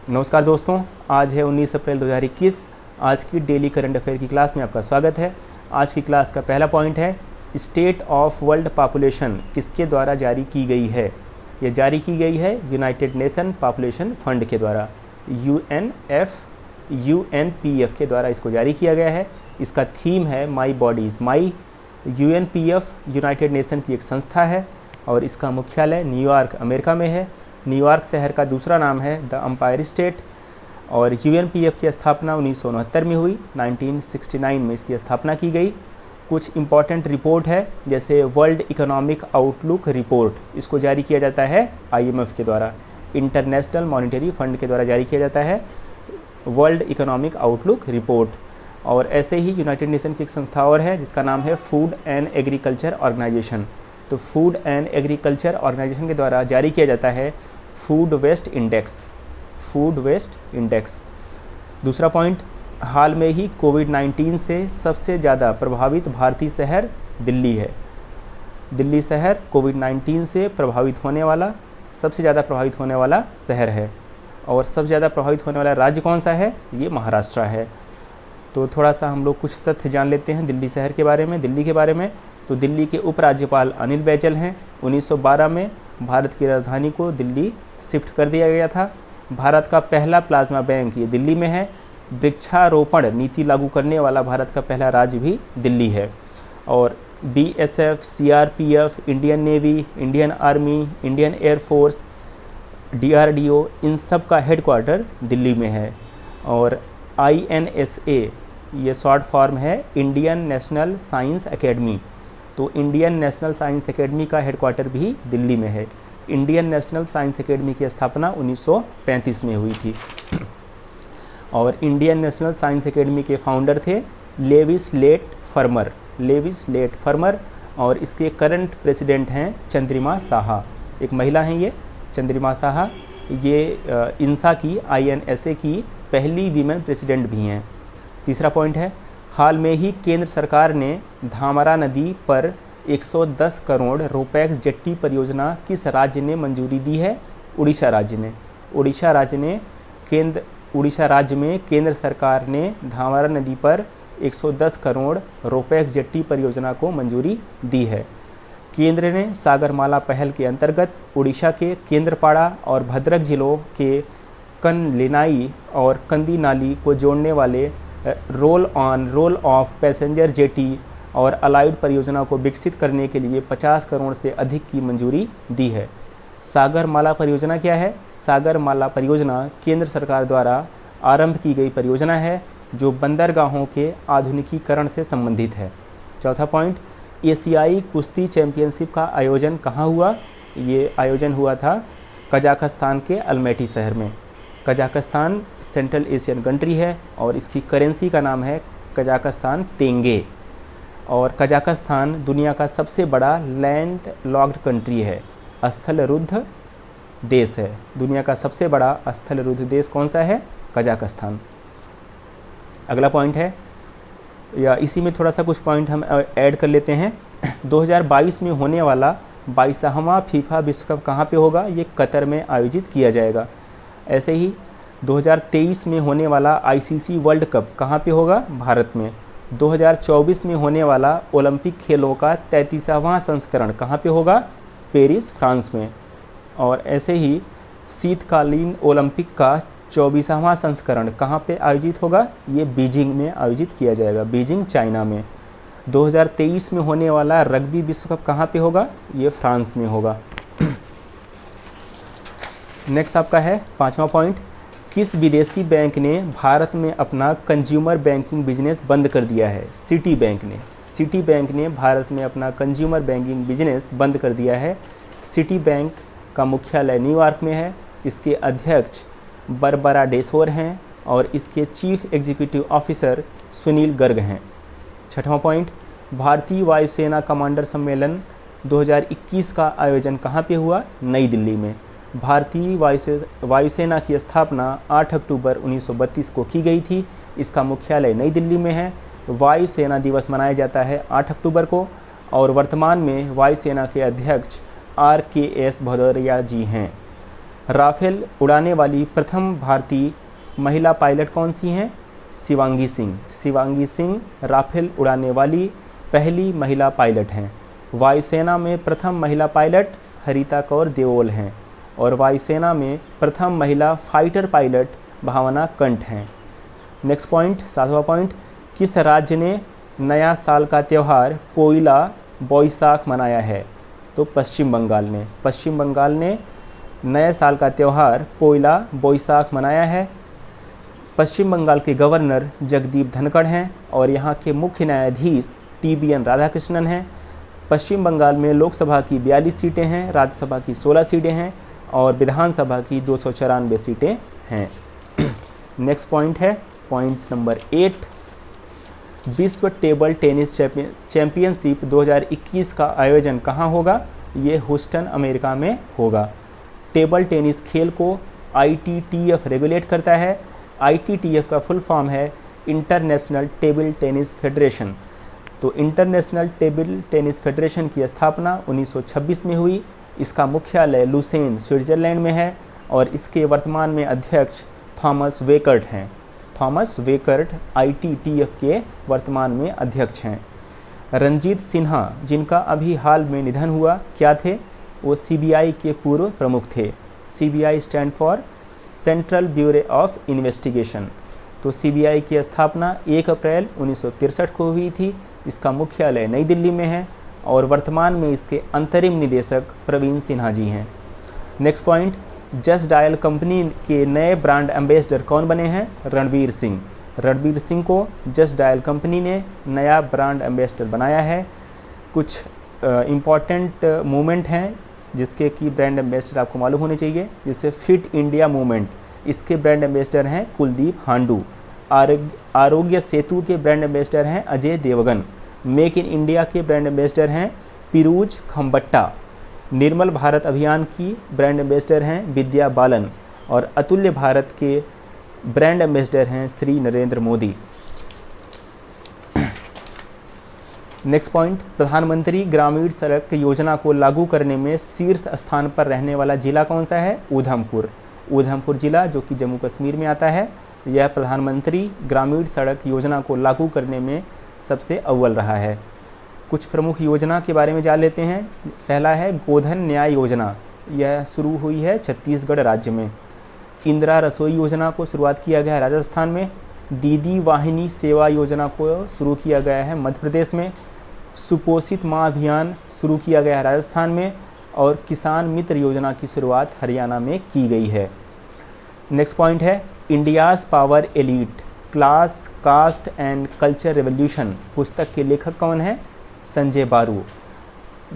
नमस्कार दोस्तों, आज है 19 अप्रैल 2021। आज की डेली करंट अफेयर की क्लास में आपका स्वागत है। आज की क्लास का पहला पॉइंट है स्टेट ऑफ वर्ल्ड पॉपुलेशन किसके द्वारा जारी की गई है। ये जारी की गई है यूनाइटेड नेशन पॉपुलेशन फंड के द्वारा, UNPF के द्वारा इसको जारी किया गया है। इसका थीम है माई बॉडीज़ माई। UNPF यूनाइटेड नेशन की एक संस्था है और इसका मुख्यालय न्यूयॉर्क अमेरिका में है। न्यूयॉर्क शहर का दूसरा नाम है द एम्पायर स्टेट और UNPF की स्थापना 1969 में हुई। 1969 में इसकी स्थापना की गई। कुछ इम्पॉर्टेंट रिपोर्ट है जैसे वर्ल्ड इकोनॉमिक आउटलुक रिपोर्ट, इसको जारी किया जाता है IMF के द्वारा, इंटरनेशनल मॉनेटरी फंड के द्वारा जारी किया जाता है वर्ल्ड इकोनॉमिक आउटलुक रिपोर्ट। और ऐसे ही यूनाइटेड नेशन की एक संस्था और है जिसका नाम है फूड एंड एग्रीकल्चर ऑर्गेनाइजेशन। तो फूड एंड एग्रीकल्चर ऑर्गेनाइजेशन के द्वारा जारी किया जाता है फूड वेस्ट इंडेक्स। दूसरा पॉइंट, हाल में ही कोविड-19 से सबसे ज़्यादा प्रभावित भारतीय शहर दिल्ली है। दिल्ली शहर कोविड-19 से सबसे ज़्यादा प्रभावित होने वाला शहर है। और सबसे ज़्यादा प्रभावित होने वाला राज्य कौन सा है? ये महाराष्ट्र है। तो थोड़ा सा हम लोग कुछ तथ्य जान लेते हैं दिल्ली शहर के बारे में, दिल्ली के बारे में। तो दिल्ली के उपराज्यपाल अनिल बैजल हैं। 1912 में भारत की राजधानी को दिल्ली शिफ्ट कर दिया गया था। भारत का पहला प्लाज्मा बैंक ये दिल्ली में है। वृक्षारोपण नीति लागू करने वाला भारत का पहला राज्य भी दिल्ली है। और BSF, CRPF, Indian navy, Indian army, Indian air force, DRDO, इन सब का हेडक्वार्टर दिल्ली में है। और INSA ये शॉर्ट फॉर्म है इंडियन नेशनल साइंस एकेडमी। तो इंडियन नेशनल साइंस एकेडमी का हेडक्वार्टर भी दिल्ली में है। इंडियन नेशनल साइंस एकेडमी की स्थापना 1935 में हुई थी। और इंडियन नेशनल साइंस एकेडमी के फाउंडर थे लेविस लेट फर्मर। और इसके करंट प्रेसिडेंट हैं चंद्रिमा साहा, एक महिला हैं ये चंद्रिमा साहा। ये INSA की INSA की पहली वीमेन प्रेसिडेंट भी हैं। तीसरा पॉइंट है, हाल में ही केंद्र सरकार ने धामरा नदी पर 110 करोड़ रोपैक्स जेट्टी परियोजना किस राज्य ने मंजूरी दी है? उड़ीसा राज्य ने। उड़ीसा राज्य में केंद्र सरकार ने धामरा नदी पर 110 करोड़ रोपैक्स जेट्टी परियोजना को मंजूरी दी है। केंद्र ने सागरमाला पहल के अंतर्गत उड़ीसा के केंद्रपाड़ा और भद्रक जिलों के कनलेनाई और कंदीनाली को जोड़ने वाले रोल ऑफ पैसेंजर जेटी और अलाइड परियोजना को विकसित करने के लिए 50 करोड़ से अधिक की मंजूरी दी है। सागरमाला परियोजना क्या है? सागरमाला परियोजना केंद्र सरकार द्वारा आरंभ की गई परियोजना है जो बंदरगाहों के आधुनिकीकरण से संबंधित है। चौथा पॉइंट, एशियाई कुश्ती चैंपियनशिप का आयोजन कहाँ हुआ? ये आयोजन हुआ था कजाकिस्तान के अल्मेटी शहर में। कजाकिस्तान सेंट्रल एशियन कंट्री है और इसकी करेंसी का नाम है कजाकिस्तान टेंगे। और कजाकिस्तान दुनिया का सबसे बड़ा लैंड लॉक्ड कंट्री है, स्थलरुद्ध देश है। दुनिया का सबसे बड़ा स्थलरुद्ध देश कौन सा है? कजाकिस्तान। अगला पॉइंट है, या इसी में थोड़ा सा कुछ पॉइंट हम ऐड कर लेते हैं। 2022 में होने वाला 22वां फीफा विश्व कप कहाँ पे होगा? ये कतर में आयोजित किया जाएगा। ऐसे ही 2023 में होने वाला ICC वर्ल्ड कप कहाँ पे होगा? भारत में। 2024 में होने वाला ओलंपिक खेलों का 33वां संस्करण कहाँ पे होगा? पेरिस, फ्रांस में। और ऐसे ही शीतकालीन ओलंपिक का 24वां संस्करण कहाँ पे आयोजित होगा? ये बीजिंग में आयोजित किया जाएगा, बीजिंग चाइना में। 2023 में होने वाला रग्बी विश्व कप कहाँ पे होगा? ये फ्रांस में होगा। नेक्स्ट आपका है 5वां पॉइंट, किस विदेशी बैंक ने भारत में अपना कंज्यूमर बैंकिंग बिजनेस बंद कर दिया है? सिटी बैंक ने भारत में अपना कंज्यूमर बैंकिंग बिजनेस बंद कर दिया है। सिटी बैंक का मुख्यालय न्यूयॉर्क में है। इसके अध्यक्ष बरबरा डेसोर हैं और इसके chief executive officer Sunil Garg हैं। 6वां पॉइंट, भारतीय वायुसेना कमांडर सम्मेलन 2021 का आयोजन कहाँ पे हुआ? नई दिल्ली में। भारतीय वायुसेना की स्थापना 8 अक्टूबर 1932 को की गई थी। इसका मुख्यालय नई दिल्ली में है। वायुसेना दिवस मनाया जाता है 8 अक्टूबर को और वर्तमान में वायुसेना के अध्यक्ष RKS भदौरिया जी हैं। राफेल उड़ाने वाली प्रथम भारतीय महिला पायलट कौन सी हैं? शिवांगी सिंह। शिवांगी सिंह राफेल उड़ाने वाली पहली महिला पायलट हैं। वायुसेना में प्रथम महिला पायलट हरिता कौर देओल हैं और वायुसेना में प्रथम महिला फाइटर पायलट भावना कंठ हैं। नेक्स्ट पॉइंट, 7वां पॉइंट, किस राज्य ने नया साल का त्यौहार पोइला बोईसाख मनाया है? तो पश्चिम बंगाल ने। पश्चिम बंगाल ने नए साल का त्यौहार पोइला बोईसाख मनाया है। पश्चिम बंगाल के गवर्नर जगदीप धनखड़ हैं और यहाँ के मुख्य न्यायाधीश TBN राधाकृष्णन हैं। पश्चिम बंगाल में लोकसभा की 42 सीटें हैं, राज्यसभा की 16 सीटें हैं और विधानसभा की 294 सीटें हैं। नेक्स्ट पॉइंट है पॉइंट नंबर 8, विश्व टेबल टेनिस चैंपियनशिप 2021 का आयोजन कहाँ होगा? ये ह्यूस्टन अमेरिका में होगा। टेबल टेनिस खेल को ITTF रेगुलेट करता है। ITTF का फुल फॉर्म है इंटरनेशनल टेबल टेनिस फेडरेशन। तो इंटरनेशनल टेबल टेनिस फेडरेशन की स्थापना 1926 में हुई। इसका मुख्यालय लुसेन स्विट्जरलैंड में है और इसके वर्तमान में अध्यक्ष थॉमस वेकर्ट हैं। थॉमस वेकर्ट ITTF के वर्तमान में अध्यक्ष हैं। रंजीत सिन्हा जिनका अभी हाल में निधन हुआ, क्या थे? वो CBI के पूर्व प्रमुख थे। CBI stand for central bureau of investigation. तो CBI की स्थापना 1 अप्रैल 1963 को हुई थी। इसका मुख्यालय नई दिल्ली में है और वर्तमान में इसके अंतरिम निदेशक प्रवीण सिन्हा जी हैं। Next point, just dial company के नए ब्रांड एम्बेसडर कौन बने हैं? रणवीर सिंह। रणवीर सिंह को जस्ट डायल कंपनी ने नया ब्रांड एम्बेसडर बनाया है। कुछ इम्पॉर्टेंट मूवमेंट हैं जिसके कि ब्रांड एम्बेसडर आपको मालूम होने चाहिए, जैसे फिट इंडिया मूवमेंट, इसके ब्रांड एम्बेसडर हैं कुलदीप हांडू। आरोग्य सेतु के ब्रांड एम्बेसडर हैं Ajay Devgn. Make in India के ब्रांड एम्बेसडर हैं पिरूज खम्बट्टा। निर्मल भारत अभियान की ब्रांड एम्बेसडर हैं विद्या बालन और अतुल्य भारत के ब्रांड एम्बेसडर हैं श्री नरेंद्र मोदी। नेक्स्ट पॉइंट, प्रधानमंत्री ग्रामीण सड़क योजना को लागू करने में शीर्ष स्थान पर रहने वाला जिला कौन सा है? उधमपुर। उधमपुर जिला जो कि जम्मू कश्मीर में आता है, यह प्रधानमंत्री ग्रामीण सड़क योजना को लागू करने में सबसे अव्वल रहा है। कुछ प्रमुख योजना के बारे में जान लेते हैं। पहला है गोधन न्याय योजना, यह शुरू हुई है छत्तीसगढ़ राज्य में। इंदिरा रसोई योजना को शुरुआत किया गया है राजस्थान में। दीदी वाहिनी सेवा योजना को शुरू किया गया है मध्य प्रदेश में। सुपोषित माँ अभियान शुरू किया गया है राजस्थान में और किसान मित्र योजना की शुरुआत हरियाणा में की गई है। नेक्स्ट पॉइंट है India's power elite class cast and culture revolution पुस्तक के लेखक कौन है? संजय बारू।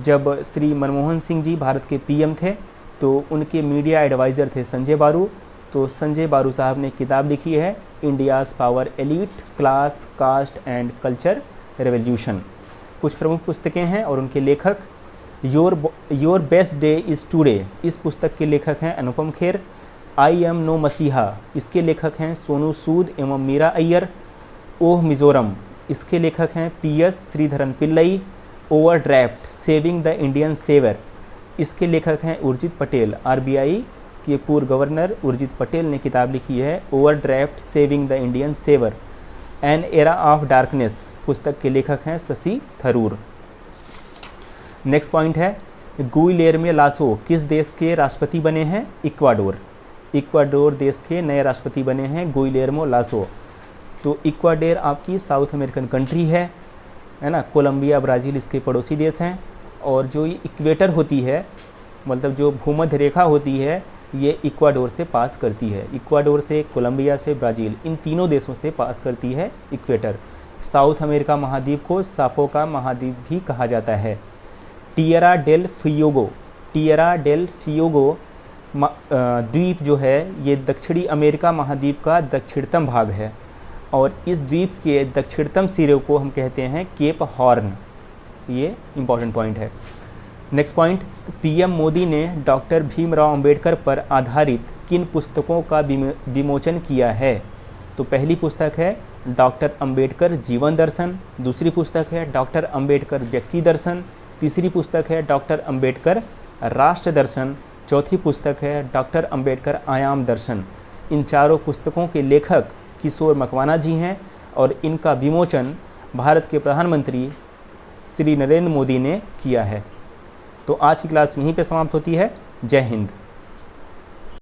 जब श्री मनमोहन सिंह जी भारत के PM थे तो उनके मीडिया एडवाइज़र थे संजय बारू। तो संजय बारू साहब ने किताब लिखी है India's power elite class cast and culture revolution. कुछ प्रमुख पुस्तकें हैं और उनके लेखक, your best day is today, इस पुस्तक के लेखक हैं Anupam Kher. I am no मसीहा, इसके लेखक हैं सोनू सूद एवं मीरा अय्यर। ओह मिज़ोरम, इसके लेखक हैं PS Sreedharan Pillai. Overdraft saving the Indian saver, इसके लेखक हैं उर्जित पटेल। RBI के पूर्व गवर्नर उर्जित पटेल ने किताब लिखी है overdraft saving the Indian saver. An era of darkness पुस्तक के लेखक हैं शशि थरूर। नेक्स्ट पॉइंट है गुइलेर्मे लासो किस देश के राष्ट्रपति बने हैं? इक्वाडोर। इक्वाडोर देश के नए राष्ट्रपति बने हैं गुइलेर्मो लासो। तो इक्वाडोर आपकी साउथ अमेरिकन कंट्री है ना। कोलंबिया ब्राज़ील इसके पड़ोसी देश हैं और जो ये इक्वेटर होती है, मतलब जो भूमध्य रेखा होती है, ये इक्वाडोर से पास करती है। इक्वाडोर से, कोलंबिया से, ब्राज़ील, इन तीनों देशों से पास करती है इक्वेटर। साउथ अमेरिका महाद्वीप को सापो का महाद्वीप भी कहा जाता है। Tierra del Fuego, Tierra del Fuego द्वीप जो है ये दक्षिणी अमेरिका महाद्वीप का दक्षिणतम भाग है और इस द्वीप के दक्षिणतम सिरे को हम कहते हैं केप हॉर्न। ये इंपॉर्टेंट पॉइंट है। नेक्स्ट पॉइंट, PM मोदी ने डॉक्टर भीमराव अंबेडकर पर आधारित किन पुस्तकों का विमोचन किया है? तो पहली पुस्तक है डॉक्टर अंबेडकर जीवन दर्शन, दूसरी पुस्तक है डॉक्टर अंबेडकर व्यक्ति दर्शन, तीसरी पुस्तक है डॉक्टर अंबेडकर राष्ट्र दर्शन, चौथी पुस्तक है डॉक्टर अंबेडकर आयाम दर्शन। इन चारों पुस्तकों के लेखक किशोर मकवाना जी हैं और इनका विमोचन भारत के प्रधानमंत्री श्री नरेंद्र मोदी ने किया है। तो आज की क्लास यहीं पे समाप्त होती है। जय हिंद।